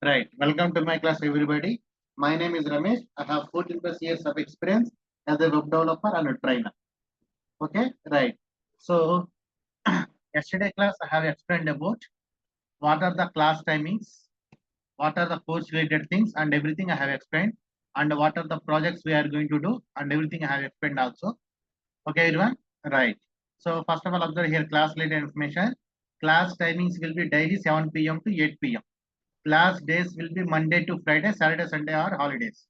Right. Welcome to my class, everybody. My name is Ramesh. I have 14 plus years of experience as a web developer and a trainer. Okay. Right. So yesterday class, I have explained about what are the class timings, what are the course related things, and everything I have explained, and what are the projects we are going to do, and everything I have explained also. Okay, everyone. Right. So first of all, observe here class related information. Class timings will be daily 7 p.m. to 8 p.m. Class days will be Monday to Friday, Saturday, Sunday are holidays.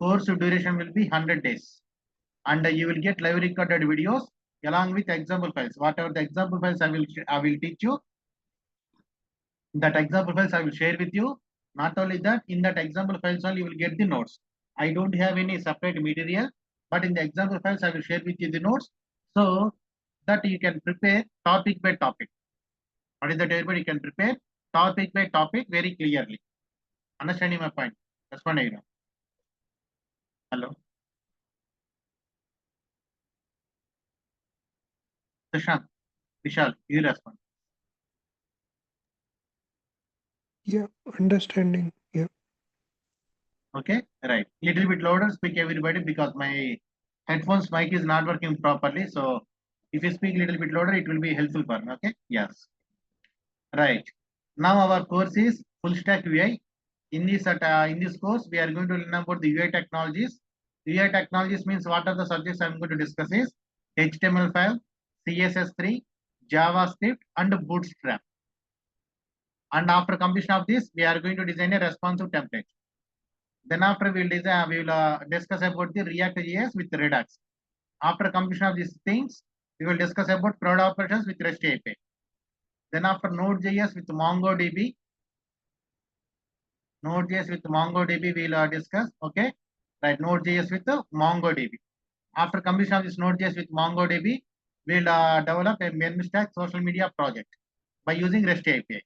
Course duration will be 100 days. And you will get live recorded videos along with example files. Whatever the example files I will teach you. That example files I will share with you. Not only that, in that example files only you will get the notes. I don't have any separate material, but in the example files I will share with you the notes so that you can prepare topic by topic. What is that, everybody? You can prepare topic by topic very clearly. Understanding my point? Respond, Aaron. Hello. Sushant, Vishal, you respond. Yeah, understanding. Yeah. Okay, right. Little bit louder, speak everybody because my headphones mic is not working properly. So if you speak a little bit louder, it will be helpful for me. Okay, yes, right. Now our course is full stack UI. In this course, we are going to learn about the UI technologies. UI technologies means what are the subjects I'm going to discuss is HTML5, CSS3, JavaScript, and Bootstrap. And after completion of this, we are going to design a responsive template. Then after we will discuss about the React JS with Redux. After completion of these things, we will discuss about CRUD operations with REST API. Then after Node.js with MongoDB, we will discuss. Okay, right? Node.js with MongoDB. After completion of this Node.js with MongoDB, we'll develop a main stack social media project by using REST API.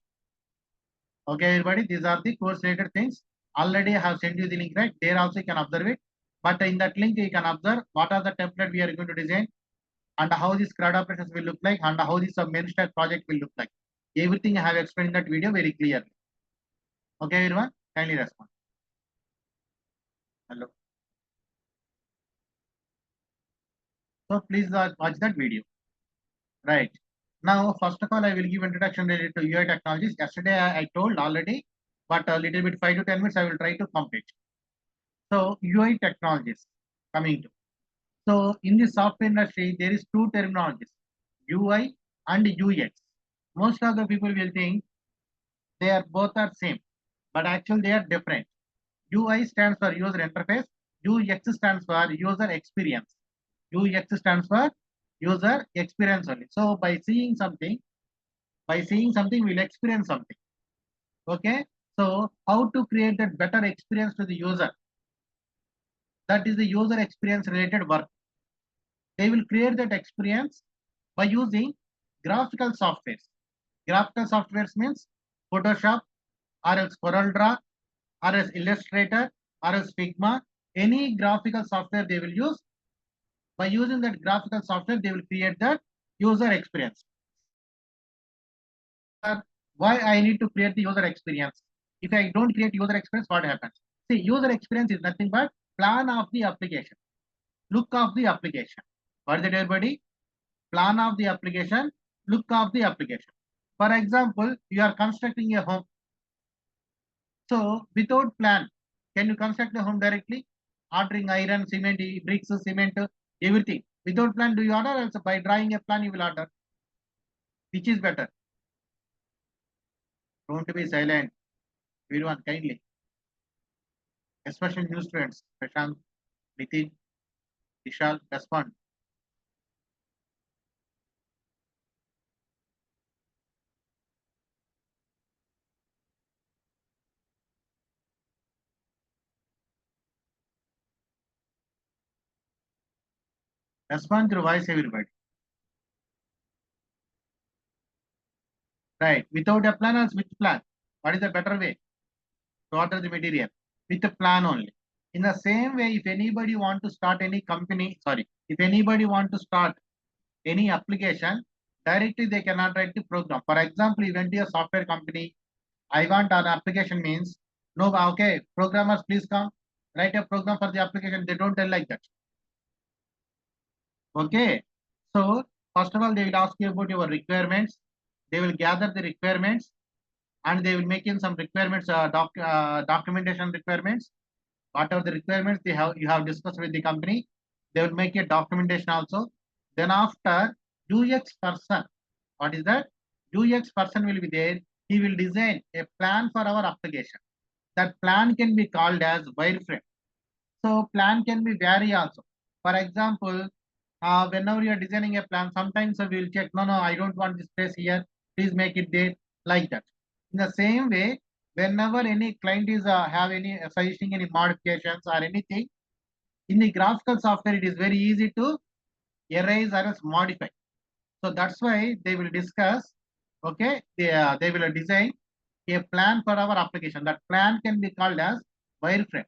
Okay, everybody, these are the course related things. Already I have sent you the link, right? There also you can observe it. But in that link, you can observe what are the template we are going to design and how this CRUD operations will look like and how this main stack project will look like. Everything I have explained in that video very clearly. Okay, everyone, kindly respond. Hello. So please watch that video. Right. Now, first of all, I will give introduction related to UI technologies. Yesterday I told already, but a little bit 5 to 10 minutes I will try to complete. So UI technologies coming to. So in the software industry, there is two terminologies, UI and UX. Most of the people will think they are both are same, but actually they are different. UI stands for user interface, UX stands for user experience. UX stands for user experience only. So by seeing something, we'll experience something. Okay. So how to create that better experience to the user? That is the user experience related work. They will create that experience by using graphical softwares. Graphical softwares means Photoshop, or else CorelDRAW, or else Illustrator, or else Figma. Any graphical software they will use. By using that graphical software, they will create that user experience. Why I need to create the user experience? If I don't create user experience, what happens? See, user experience is nothing but plan of the application, look of the application. What is it, everybody? Plan of the application, look of the application. For example, you are constructing a home. So without plan, can you construct a home directly? Ordering iron, cement, bricks, cement, everything. Without plan, do you order? Also by drawing a plan, you will order. Which is better? Don't be silent. Everyone, kindly. Especially new students. Prashant, Nitin, Vishal, respond. Respond through voice, everybody. Right. Without a plan, else with plan. What is the better way to order the material? With a plan only. In the same way, if anybody want to start any company, if anybody want to start any application, directly they cannot write the program. For example, you went to a software company, I want an application means No, okay, programmers, please come. Write a program for the application. They don't tell like that. Okay. So first of all, they will ask you about your requirements. They will gather the requirements and they will make in some requirements, documentation requirements. Whatever the requirements they have, you have discussed with the company, they will make a documentation also. Then after UX person, what is that? UX person will be there. He will design a plan for our application. That plan can be called as wireframe. So plan can be vary also. For example, whenever you are designing a plan, sometimes we will check, no, I don't want this place here. Please make it there, like that. In the same way, whenever any client is have any suggesting any modifications or anything, in the graphical software, it is very easy to erase or else modify. So that's why they will discuss, okay, they will design a plan for our application. That plan can be called as wireframe.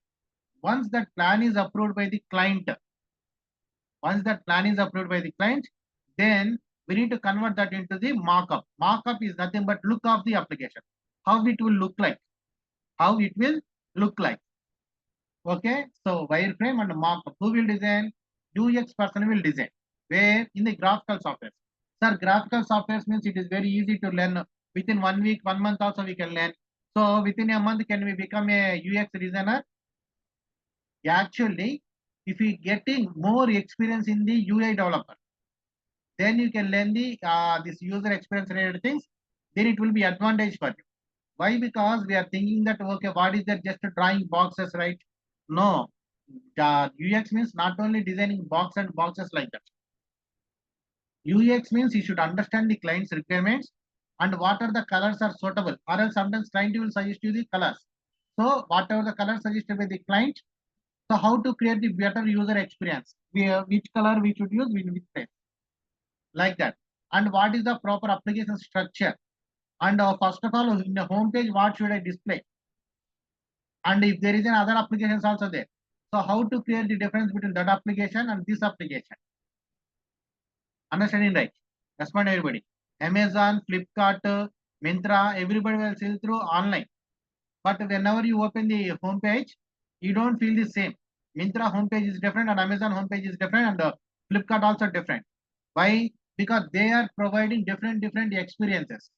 Once that plan is approved by the client, then we need to convert that into the markup. Markup is nothing but look of the application, how it will look like, Okay, so wireframe and markup. Who will design? UX person will design. Where? In the graphical software. Sir, graphical software means it is very easy to learn. Within 1 week, 1 month also we can learn. So within a month, can we become a UX designer? Actually, if you getting more experience in the UI developer, then you can learn the this user experience related things. Then it will be advantage for you. Why? Because we are thinking that okay, what is that? Just drawing boxes, right? No, UX means not only designing box and boxes like that. UX means you should understand the client's requirements and what are the colors are suitable. Or else sometimes client will suggest you the colors. So whatever the color suggested by the client, so how to create the better user experience? Which color we should use in which place, like that. And what is the proper application structure? And first of all, in the home page, what should I display? And if there is another applications also there. So how to create the difference between that application and this application? Understanding right? Respond everybody. Amazon, Flipkart, Myntra, everybody will sell through online. But whenever you open the home page, you don't feel the same. Myntra homepage is different and Amazon homepage is different and Flipkart also different. Why? Because they are providing different experiences.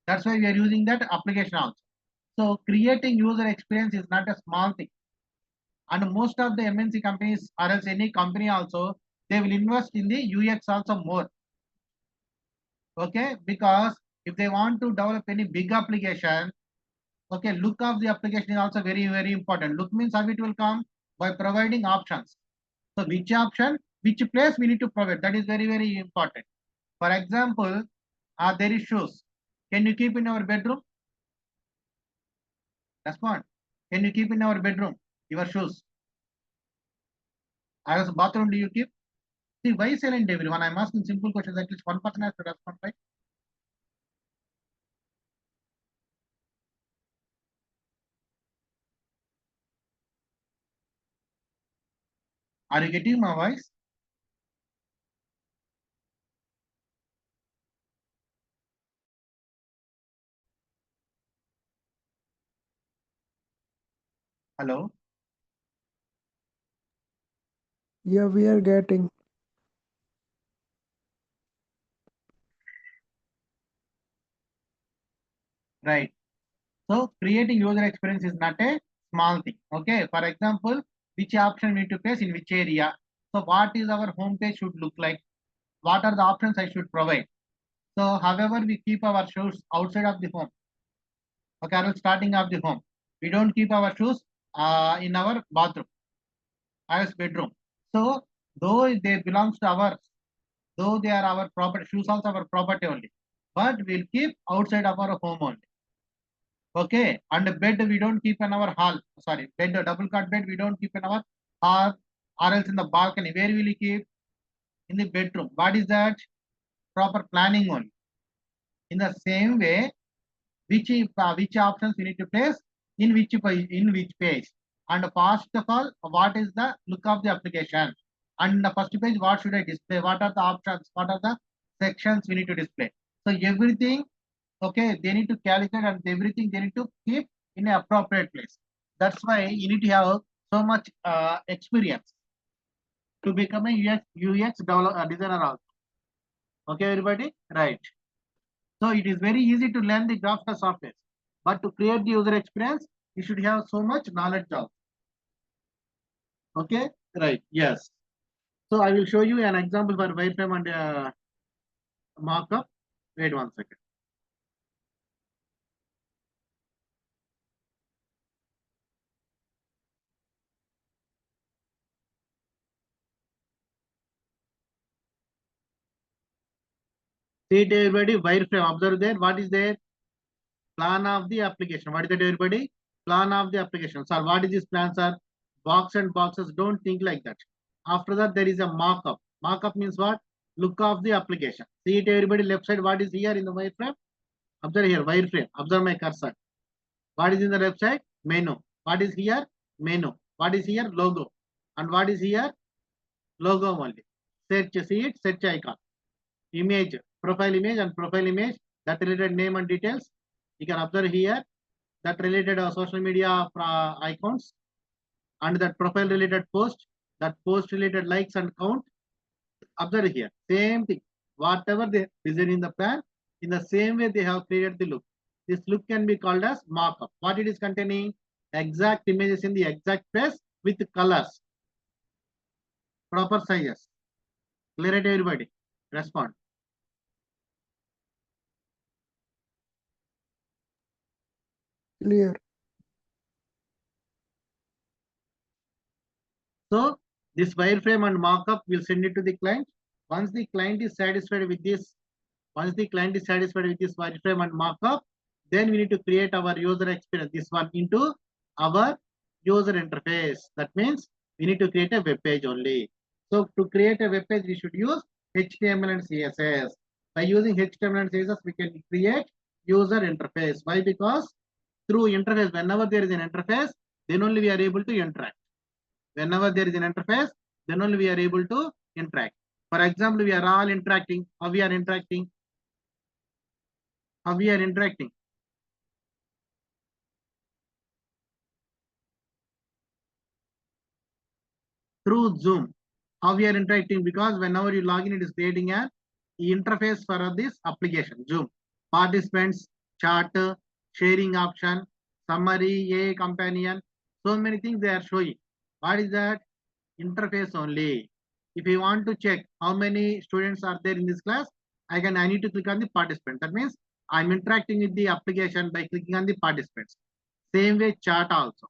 That's why we are using that application also. So creating user experience is not a small thing. And most of the MNC companies or else any company also, they will invest in the UX also more. Okay, because if they want to develop any big application, okay, look of the application is also very important. Look means how it will come by providing options. So which option, which place we need to provide, that is very important. For example, there is shoes. Can you keep in our bedroom? Respond. Can you keep in our bedroom your shoes? As bathroom do you keep? See, why silent everyone? I'm asking simple questions. At least one person has to respond, right? Are you getting my voice? Hello? Yeah, we are getting. Right. So creating user experience is not a small thing. Okay. For example, which option we need to place in which area. So what is our home page should look like? What are the options I should provide? So however we keep our shoes outside of the home. Okay, or starting of the home. We don't keep our shoes in our bathroom as bedroom. So though they belongs to our, though they are our property, shoes also our property only, but we'll keep outside of our home only. Okay, and bed we don't keep in our hall. Sorry, bed, double cot bed we don't keep in our hall or else in the balcony. Where will we keep? In the bedroom. What is that? Proper planning only. In the same way, which options we need to place in which page. And first of all, what is the look of the application? And the first page, what should I display? What are the options? What are the sections we need to display? So everything, okay, they need to calculate and everything they need to keep in an appropriate place. That's why you need to have so much experience to become a UX designer also. Okay, everybody? Right. So it is very easy to learn the graphical software, but to create the user experience, you should have so much knowledge of. Okay, right? Yes. So I will show you an example for wireframe and markup. Wait one second. See it, everybody. Wireframe. Observe there. What is there? Plan of the application. What is that, everybody? Plan of the application. Sir, what is this plan, sir? Box and boxes. Don't think like that. After that, there is a markup. Markup means what? Look of the application. See it, everybody. Left side. What is here in the wireframe? Observe here. Wireframe. Observe my cursor. What is in the left side? Menu. What is here? Menu. What is here? Logo. And what is here? Logo only. Search. See it. Search icon. Image. Profile image and profile image. That related name and details. You can observe here that related social media icons and that profile related post, that post related likes and count. Observe here, same thing. Whatever they design in the plan, in the same way they have created the look. This look can be called as markup. What it is containing? Exact images in the exact place with colors, proper sizes. Clear it, everybody? Respond. Clear. So this wireframe and markup will send it to the client. Once the client is satisfied with this, wireframe and markup, then we need to create our user experience, this one, into our user interface. That means we need to create a web page only. So to create a web page, we should use HTML and CSS. By using HTML and CSS, we can create user interface. Why? Because through interface, whenever there is an interface, then only we are able to interact. Whenever there is an interface, then only we are able to interact. For example, we are all interacting. How we are interacting? How we are interacting? Through Zoom. How we are interacting? Because whenever you log in, it is creating an interface for this application, Zoom. Participants, chat, sharing option, summary, a companion, so many things they are showing. What is that? Interface only. If you want to check how many students are there in this class, I need to click on the participant. That means I'm interacting with the application by clicking on the participants. Same way chat also.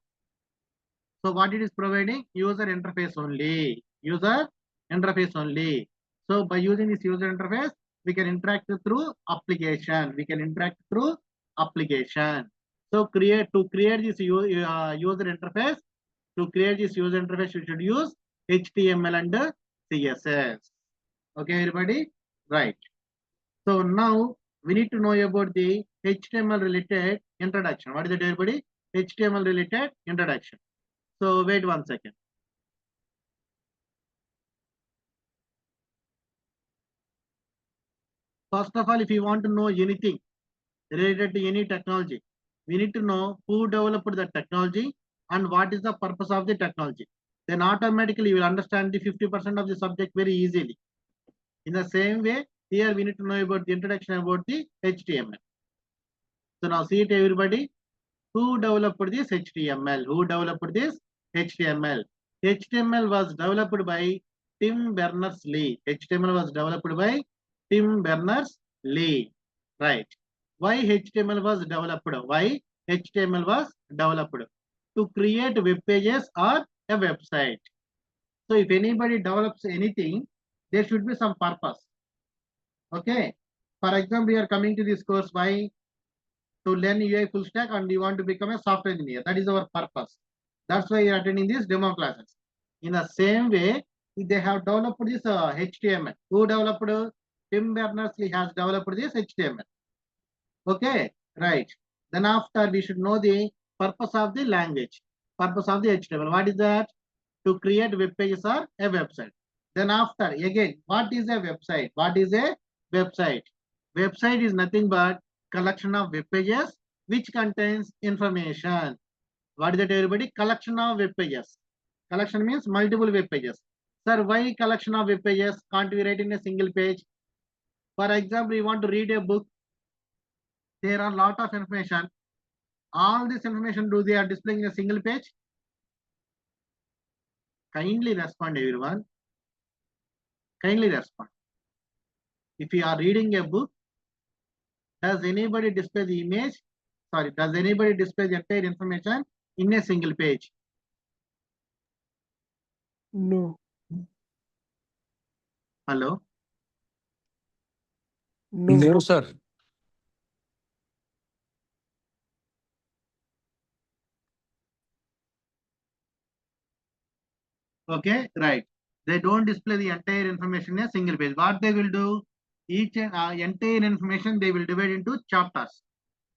So what it is providing? User interface only. User interface only. So by using this user interface, we can interact through application. So to create this user interface, you should use HTML and CSS. Okay, everybody? Right. So now we need to know about the HTML related introduction. What is it, everybody? HTML related introduction. So wait one second. First of all, if you want to know anything related to any technology, we need to know who developed the technology and what is the purpose of the technology. Then automatically you will understand the 50% of the subject very easily. In the same way, here we need to know about the introduction about the HTML. So now see it, everybody. Who developed this HTML? HTML was developed by Tim Berners-Lee. Right. Why HTML was developed? To create web pages or a website. So if anybody develops anything, there should be some purpose. Okay. For example, we are coming to this course by to learn UI full stack and you want to become a software engineer. That is our purpose. That's why you are attending these demo classes. In the same way, they have developed this HTML. Who developed? Tim Berners-Lee has developed this HTML. Okay, right. Then after we should know the purpose of the language, purpose of the HTML. What is that? To create web pages or a website. Then after, again, what is a website? Website is nothing but collection of web pages which contains information. What is that, everybody? Collection of web pages. Collection means multiple web pages. Sir, why collection of web pages? Can't we write in a single page? For example, you want to read a book. There are a lot of information. All this information, do they are displaying in a single page? Kindly respond, everyone. Kindly respond. If you are reading a book, does anybody display the image? Sorry, does anybody display the entire information in a single page? No. Hello? No. No, sir. Okay, right. They don't display the entire information in a single page. What they will do? Each entire information they will divide into chapters.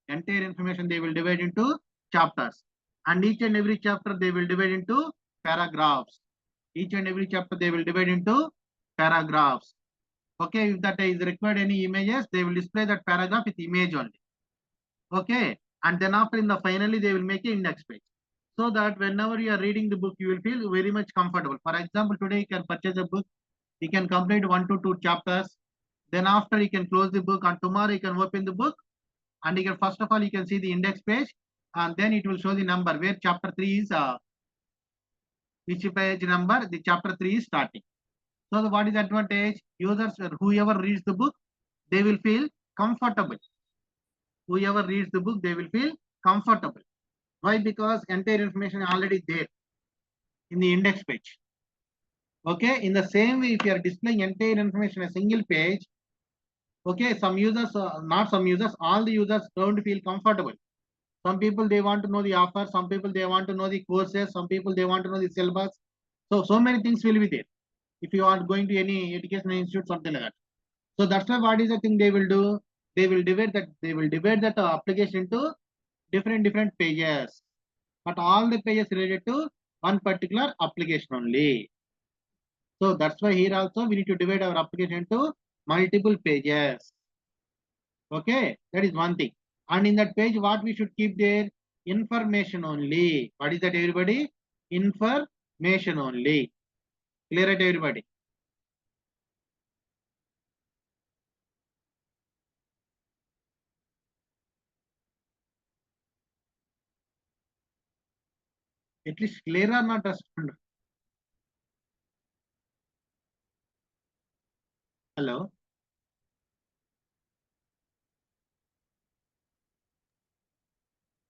Entire information they will divide into chapters. And each and every chapter they will divide into paragraphs. Each and every chapter they will divide into paragraphs. Okay, if that is required any images, they will display that paragraph with image only. Okay, and then after in the finally they will make an index page. So that whenever you are reading the book, you will feel very much comfortable. For example, today you can purchase a book, you can complete 1 to 2 chapters. Then after you can close the book, and tomorrow you can open the book, and you can first of all you can see the index page, and then it will show the number where chapter 3 is which page number the chapter 3 is starting. So what is the advantage? Users, whoever reads the book, they will feel comfortable. Whoever reads the book, they will feel comfortable. Why? Because entire information is already there in the index page. Okay, in the same way, if you are displaying entire information in a single page, okay, some users, not some users, all the users don't feel comfortable. Some people they want to know the offer, some people they want to know the courses, some people they want to know the syllabus. So many things will be there. If you are going to any educational institute, something like that. So that's why what is the thing they will do? They will divide that application into different pages. But all the pages related to one particular application only. So that's why here also we need to divide our application into multiple pages. Okay, that is one thing. And in that page, what we should keep there? Information only. What is that, everybody? Information only. Clear it, everybody? At least clear or not respond? Hello?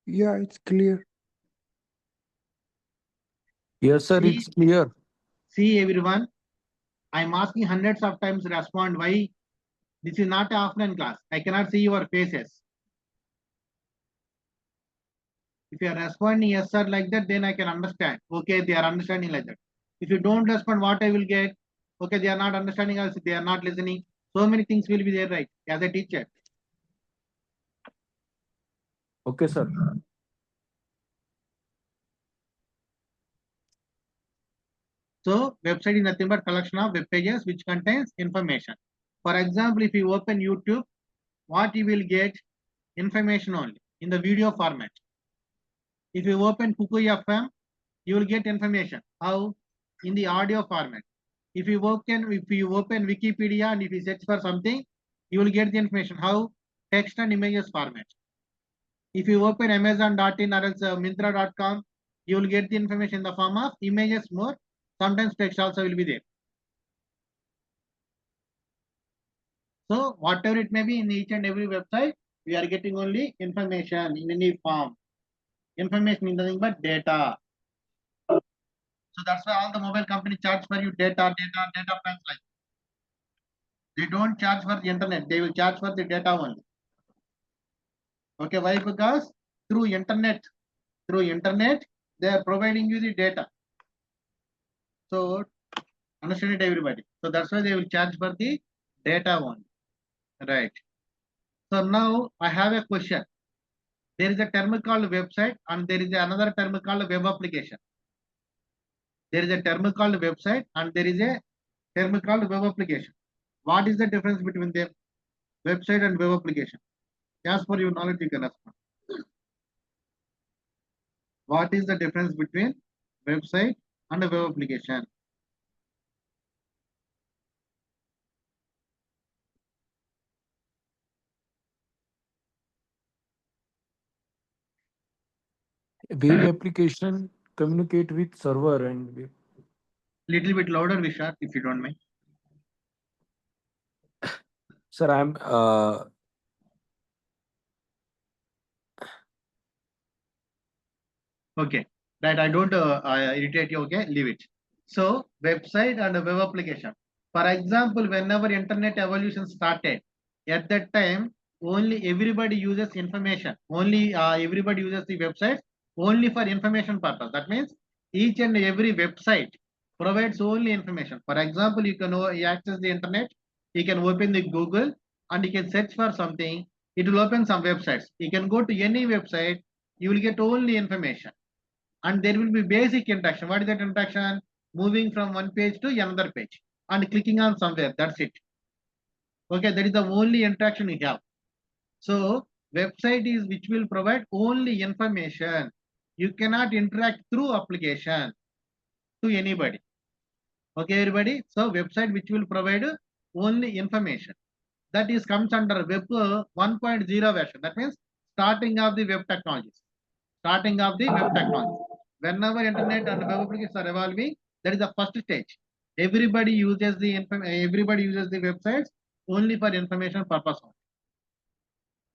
Yeah, it's clear. Yes, sir. See, It's clear. see everyone, I'm asking hundreds of times respond. Why? This is not an offline class. I cannot see your faces. If you are responding yes sir like that, then I can understand. Okay, they are understanding like that. If you don't respond, what I will get? Okay, they are not understanding us, they are not listening. So many things will be there, right? As a teacher. Okay, sir. So website is nothing but collection of web pages which contains information. For example, if you open YouTube, what you will get? Information only in the video format. If you open Kuku FM, you will get information. How? In the audio format. If you open Wikipedia and if you search for something, you will get the information. How? Text and images format. If you open Amazon.in or else Myntra.com, you will get the information in the form of images more. Sometimes text also will be there. So whatever it may be in each and every website, we are getting only information in any form. Information is nothing but data. So that's why all the mobile companies charge for you data plans like. They don't charge for the internet. They will charge for the data only. Okay, why? Because through internet, they are providing you the data. So understand it, everybody. So that's why they will charge for the data only. Right. So now I have a question. There is a term called website and there is another term called web application. There is a term called website and there is a term called web application. What is the difference between them? Website and web application. As for your knowledge, you can respond. What is the difference between website and a web application? Web application communicate with server and web. Little bit louder, Vishal, if you don't mind. Sir, I'm Okay, right. I don't irritate you. Okay, leave it. So website and a web application. For example, whenever internet evolution started, at that time only everybody uses information. Only everybody uses the website only for information purpose. That means each and every website provides only information. For example, you can you access the internet. You can open the Google and you can search for something. It will open some websites. You can go to any website. You will get only information and there will be basic interaction. What is that interaction? Moving from one page to another page and clicking on somewhere. That's it. Okay, that is the only interaction you have. So website is which will provide only information. You cannot interact through application to anybody. Okay, everybody. So website which will provide only information. That is comes under web 1.0 version. That means starting of the web technologies. Starting of the web technology. Whenever internet and web applications are evolving, that is the first stage. Everybody uses the websites only for information purpose.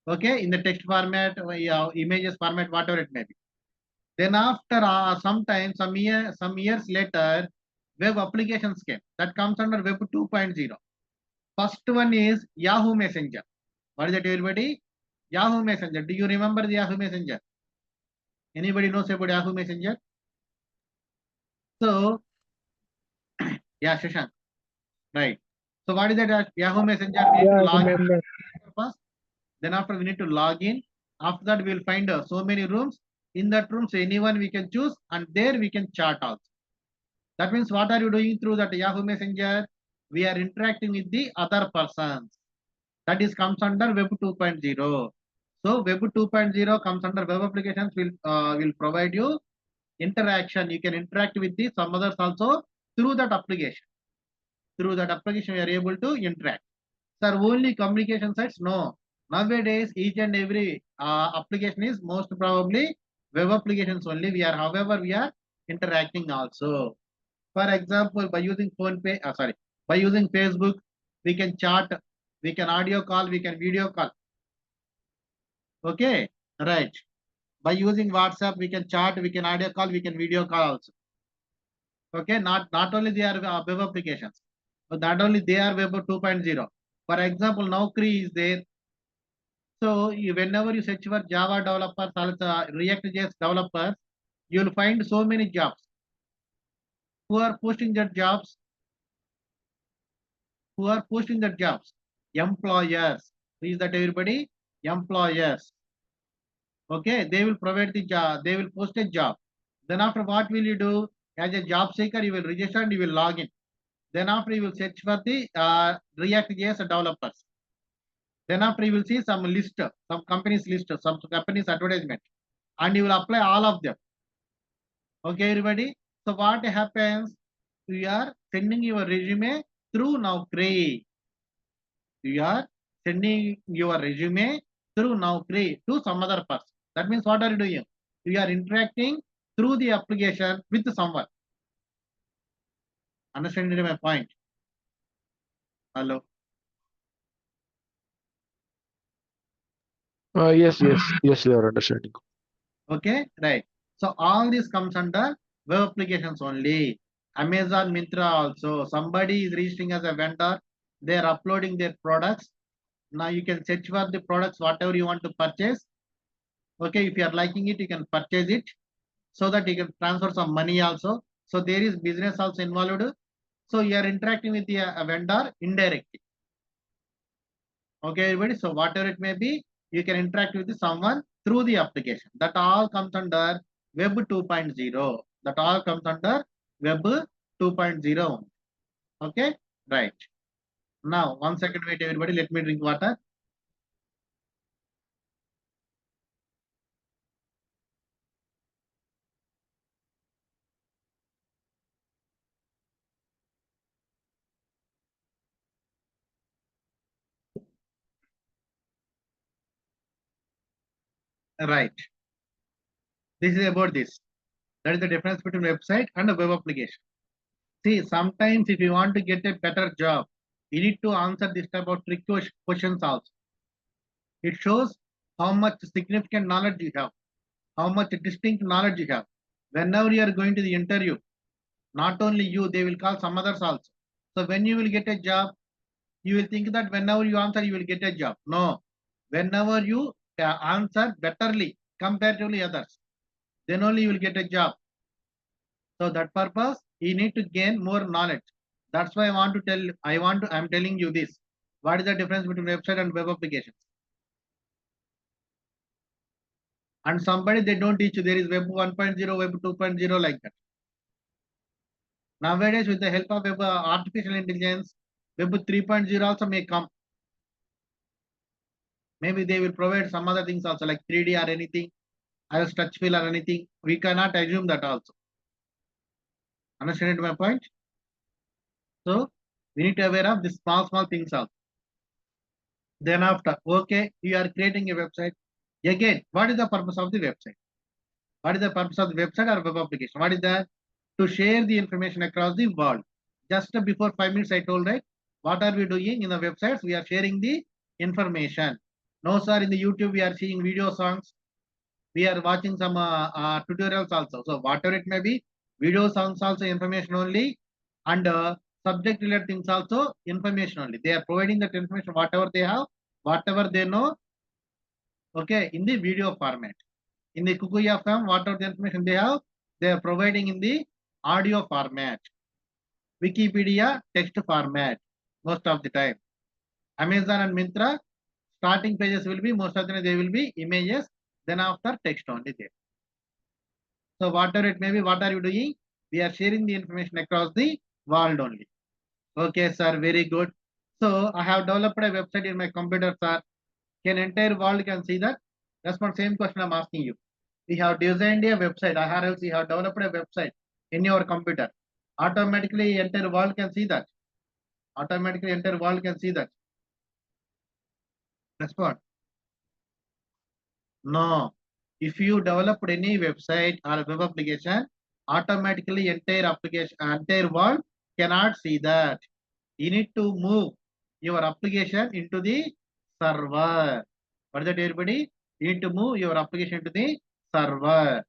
Okay, in the text format, images format, whatever it may be. Then after some years later, web applications came. That comes under web 2.0. First one is Yahoo Messenger. What is that, everybody? Yahoo Messenger. Do you remember the Yahoo Messenger? Anybody knows about Yahoo Messenger? So, yeah, Shashank. Right. So what is that Yahoo Messenger? We need Yeah, to I log in remember. first. Then after we need to log in. After that, we will find so many rooms. In that rooms, anyone we can choose, and there we can chat also. That means what are you doing through that Yahoo Messenger? We are interacting with the other persons. That is comes under Web 2.0. So Web 2.0 comes under web applications will provide you interaction. You can interact with the some others also through that application. Through that application, we are able to interact. Sir, only communication sites? No. Nowadays, each and every application is most probably web applications only. However, we are interacting also. For example, by using by using Facebook, we can chat, we can audio call, we can video call. Okay, right. By using WhatsApp, we can chat, we can audio call, we can video call also. Okay, not only they are web applications, but not only they are web 2.0. For example, Naukri is there. So whenever you search for Java developers or React JS developers, you will find so many jobs. Who are posting their jobs? Who are posting their jobs? Employers. Is that everybody? Employers. Okay, they will provide the job. They will post a job. Then after what will you do? As a job seeker, you will register and you will log in. Then after you will search for the React JS developers. Then after you will see some list, some companies list, some companies advertisement, and you will apply all of them. Okay, everybody. So what happens? You are sending your resume through Naukri. You are sending your resume through Naukri to some other person. That means what are you doing? You are interacting through the application with someone. Understanding my point? Hello. Yes, you are understanding. Okay, right. So all this comes under web applications only. Amazon, Myntra also. Somebody is registering as a vendor. They are uploading their products. Now you can search for the products, whatever you want to purchase. Okay, if you are liking it, you can purchase it so that you can transfer some money also. So there is business also involved. So you are interacting with the vendor indirectly. Okay, everybody. So whatever it may be, you can interact with someone through the application. That all comes under Web 2.0. That all comes under Web 2.0. Okay, right. Now, 1 second, wait, everybody. Let me drink water. Right. This is about this. That is the difference between website and a web application. See, sometimes if you want to get a better job, you need to answer this type of trick questions also. It shows how much significant knowledge you have, how much distinct knowledge you have. Whenever you are going to the interview, not only you, they will call some others also. So when you will get a job, you will think that whenever you answer, you will get a job. No, whenever you answer betterly, comparatively others, then only you will get a job. So that purpose, you need to gain more knowledge. That's why I'm telling you this. What is the difference between website and web applications? And somebody, they don't teach you there is web 1.0, web 2.0 like that. Nowadays, with the help of web artificial intelligence, web 3.0 also may come. Maybe they will provide some other things also like 3D or anything, or touch feel or anything. We cannot assume that also. Understand my point? So we need to aware of this small things also. Then after, okay, you are creating a website. Again, what is the purpose of the website? What is the purpose of the website or web application? What is that? To share the information across the world. Just before 5 minutes, I told, right? What are we doing in the websites? We are sharing the information. No, sir, in the YouTube, we are seeing video songs. We are watching some tutorials also. So whatever it may be, video songs also information only, and subject related things also information only. They are providing that information, whatever they have, whatever they know, okay, in the video format. In the Kukuya form, whatever the information they have, they are providing in the audio format. Wikipedia text format most of the time. Amazon and Myntra, starting pages will be most of the time they will be images, then after text only there. So whatever it may be, what are you doing? We are sharing the information across the world only. Okay, sir, very good. So I have developed a website in my computer, sir. Can entire world can see that? That's not same question I'm asking you. We have designed a website. I have developed a website in your computer. Automatically entire world can see that. Automatically entire world can see that. Respond. No. If you developed any website or web application, automatically entire world cannot see that. You need to move your application into the server. What is that, everybody? You need to move your application to the server.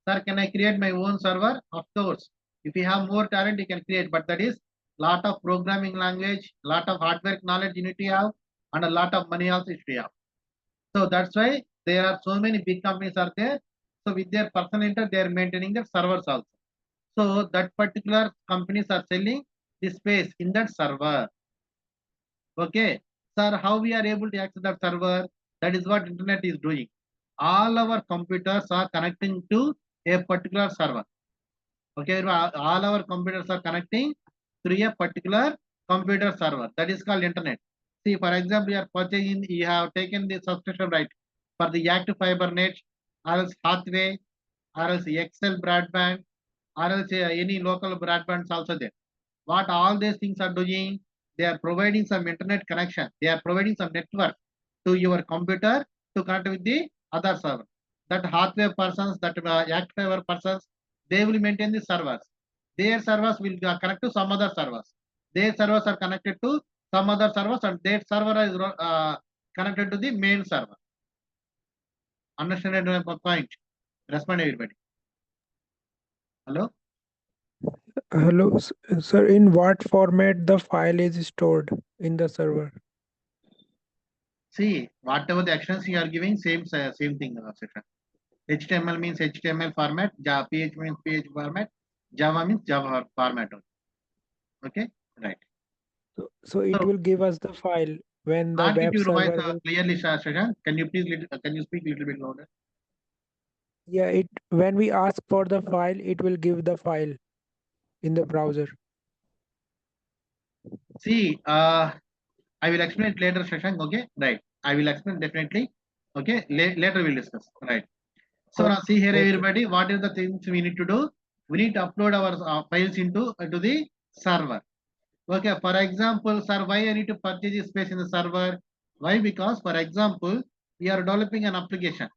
Sir, can I create my own server? Of course. If you have more talent, you can create, but that is lot of programming language, lot of hardware knowledge you need to have, and a lot of money also you should have. So that's why there are so many big companies are there. So with their personal inter, they are maintaining their servers also. So that particular companies are selling the space in that server. Okay, sir, how we are able to access that server? That is what internet is doing. All our computers are connecting to a particular server. Okay, all our computers are connecting through a particular computer server. That is called internet. See, for example, you are purchasing, you have taken the subscription right for the active Hibernate, or else Hathway, or else Excel broadband, or else any local broadbands also there. What all these things are doing? They are providing some internet connection. They are providing some network to your computer to connect with the other server. That Hathway persons, that active Fiber persons, they will maintain the servers. Their servers will connect to some other servers. Their servers are connected to some other servers, and their server is connected to the main server. Understand my point? Respond, everybody. Hello? Hello, sir. In what format the file is stored in the server? See, whatever the actions you are giving, same thing. HTML means HTML format, PHP means PHP format, Java means Java format. Okay, right. So it will give us the file when the Can't get web your voice server will. clearly, Shashank. Can you please can you speak a little bit louder? Yeah, it when we ask for the file, it will give the file in the browser. See, I will explain it later, Shashank. Okay, right. I will explain definitely. Okay, later we'll discuss. Right. So now see here, Okay. everybody. What are the things we need to do? We need to upload our files into to the server. Okay, for example, sir, why I need to purchase a space in the server? Why? Because, for example, we are developing an application.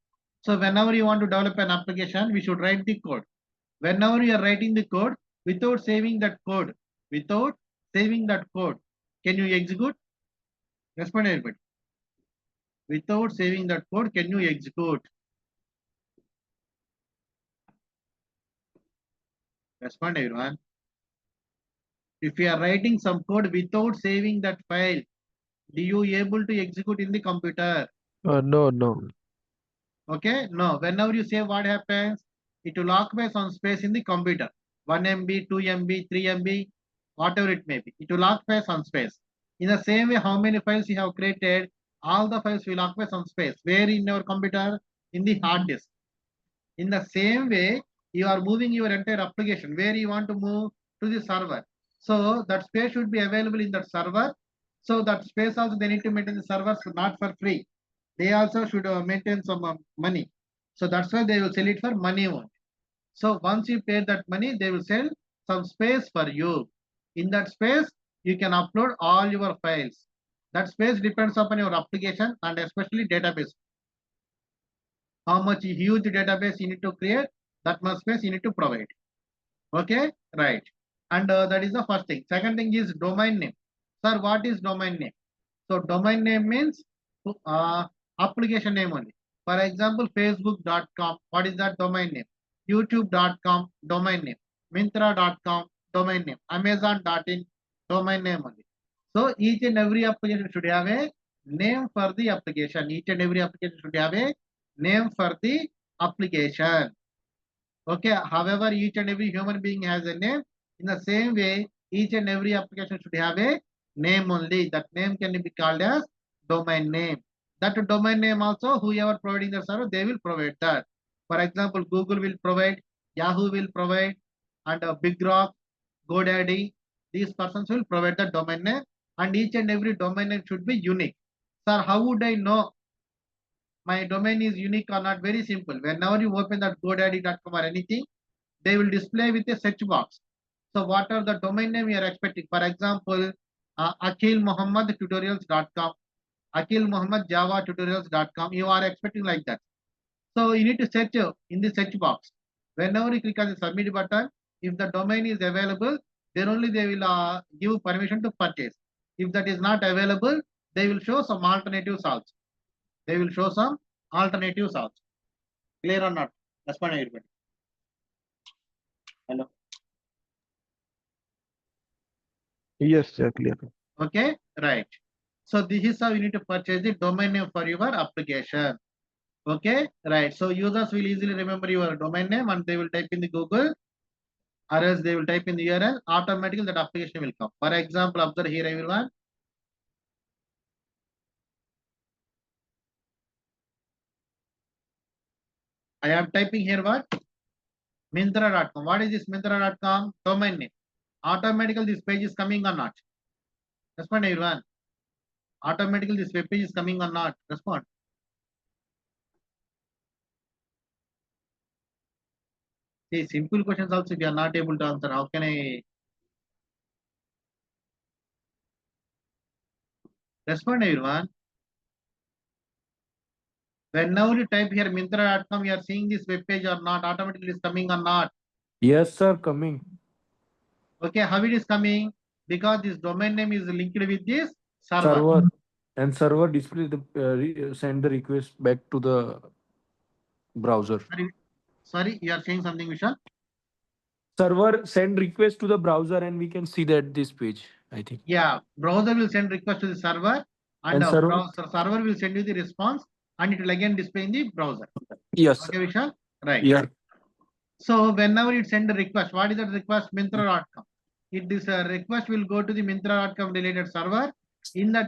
So whenever you want to develop an application, we should write the code. Whenever you are writing the code, without saving that code, can you execute? Respond everybody. Without saving that code, can you execute? Respond everyone. If you are writing some code without saving that file, do you able to execute in the computer? No, no. Okay, no. Whenever you save, what happens? It will occupy some space in the computer. 1 MB, 2 MB, 3 MB, whatever it may be. It will occupy some space. In the same way, how many files you have created, all the files will occupy some space. Where in your computer? In the hard disk. In the same way, you are moving your entire application where you want to move to the server. So that space should be available in that server. So that space also they need to maintain the servers not for free. They also should maintain some money. So that's why they will sell it for money only. So once you pay that money, they will sell some space for you. In that space, you can upload all your files. That space depends upon your application and especially database. How much huge database you need to create, that much space you need to provide. Okay, right. And that is the first thing. Second thing is domain name. Sir, what is domain name? So domain name means application name only. For example, facebook.com, what is that domain name? youtube.com, domain name. Myntra.com, domain name. Amazon.in, domain name only. So each and every application should have a name for the application. Each and every application should have a name for the application. Okay, however, each and every human being has a name. In the same way, each and every application should have a name only. That name can be called as domain name. That domain name also, whoever providing the server, they will provide that. For example, Google will provide, Yahoo will provide, and Big Rock, GoDaddy, these persons will provide the domain name, and each and every domain name should be unique. Sir, how would I know my domain is unique or not? Very simple. Whenever you open that GoDaddy.com or anything, they will display with a search box. So what are the domain name you are expecting? For example, akilmuhammadtutorials.com, akilmuhammadjavatutorials.com. You are expecting like that. So you need to search in the search box. Whenever you click on the submit button, if the domain is available, then only they will give permission to purchase. If that is not available, they will show some alternatives also. They will show some alternatives also. Clear or not? Respond everybody. Hello. Yes, sir, clear. Okay, right. So this is how you need to purchase the domain name for your application. Okay, right. So users will easily remember your domain name and they will type in the Google, or else they will type in the URL. Automatically that application will come. For example, observe here everyone. I am typing here what? Myntra.com. What is this Myntra.com? Domain name. Automatically this page is coming or not? Respond everyone. Automatically this web page is coming or not? Respond. See, simple questions also if you are not able to answer, how can I respond everyone? Whenever you type here Myntra.com, you are seeing this web page or not? Automatically it is coming or not? Yes, sir, coming. Okay, how it is coming? Because this domain name is linked with this server. Server. And server display the send the request back to the browser. Sorry, you are saying something, Vishal? Server send request to the browser and we can see that this page, I think. Yeah, browser will send request to the server and server will send you the response and it will again display in the browser. Yes. Okay, Vishal? Right. Yeah. So whenever it send a request, what is that request? Myntra.com. This request will go to the Myntra.com related server.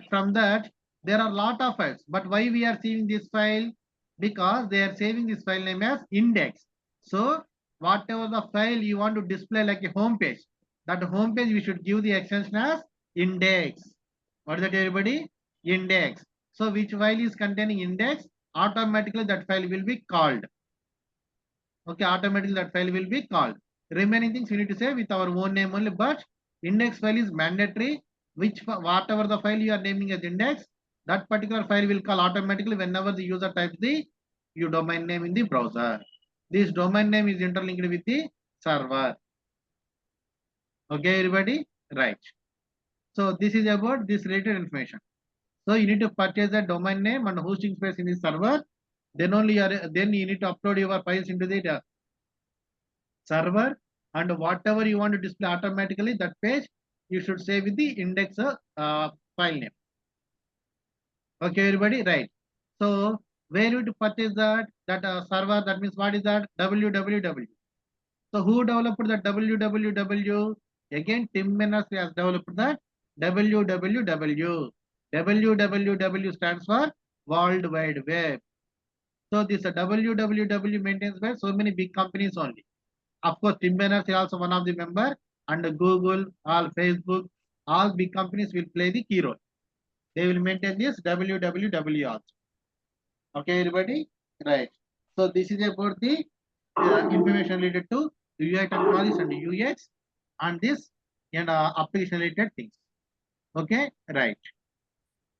From that, there are a lot of files. But why we are seeing this file? Because they are saving this file name as index. So whatever the file you want to display like a home page, that home page we should give the extension as index. What is that, everybody? Index. So which file is containing index? Automatically that file will be called. Okay, automatically that file will be called. Remaining things we need to say with our own name only, but index file is mandatory. Whatever the file you are naming as index, that particular file will call automatically whenever the user types the your domain name in the browser. This domain name is interlinked with the server. Okay, everybody? Right. So this is about this related information. So you need to purchase the domain name and hosting space in the server. Then only then you need to upload your files into the server, and whatever you want to display automatically, that page you should save with the index file name. Okay, everybody, right? So where you to purchase that server? That means what is that? www. So who developed the www? Again, Tim Berners-Lee has developed that www. www stands for World Wide Web. So this www maintains by so many big companies only. Of course, Tim Berners-Lee is also one of the member, and Google, all Facebook, all big companies will play the key role. They will maintain this www also. Okay, everybody? Right. So this is about the information related to UI technologies and UX and this and application related things. Okay, right.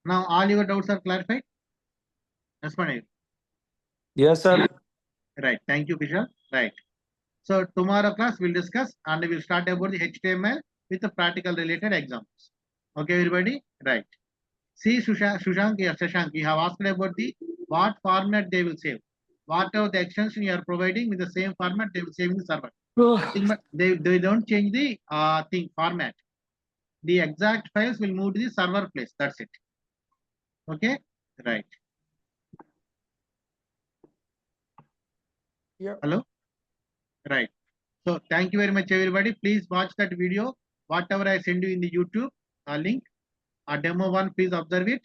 Now all your doubts are clarified? Yes, Manoj. Yes, sir. Right. Thank you, Vishal. Right. So tomorrow class we'll discuss and we'll start about the HTML with the practical related examples. Okay, everybody? Right. See, Shashank, you have asked about the what format they will save. Whatever the extension you are providing with the same format, they will save in the server. Nothing but they don't change the format. The exact files will move to the server place. That's it. Okay, right. Yeah. Hello. Right. So thank you very much, everybody. Please watch that video. Whatever I send you in the YouTube link, demo one, please observe it.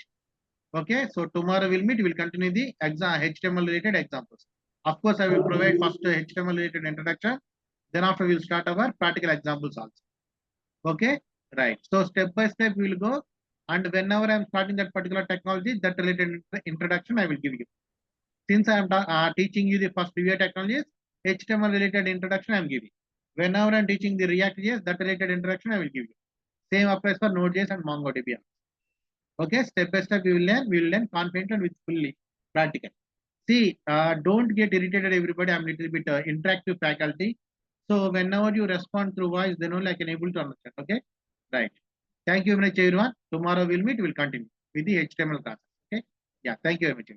Okay. So tomorrow we'll meet. We'll continue the HTML related examples. Of course, I will provide first HTML related introduction. Then after we'll start our practical examples also. Okay. Right. So step by step we will go. And whenever I'm starting that particular technology, that related introduction I will give you. Since I am teaching you the first UI technologies, HTML related introduction I am giving. Whenever I am teaching the React.js, that related introduction I will give you. Same applies for Node.js and MongoDB. Okay, step by step we will learn confident and with fully practical. See, don't get irritated, everybody. I'm little bit interactive faculty. So whenever you respond through voice, then only I can able to understand. Okay, right. Thank you very much, everyone. Tomorrow we'll meet. We'll continue with the HTML class. Okay. Yeah. Thank you very much.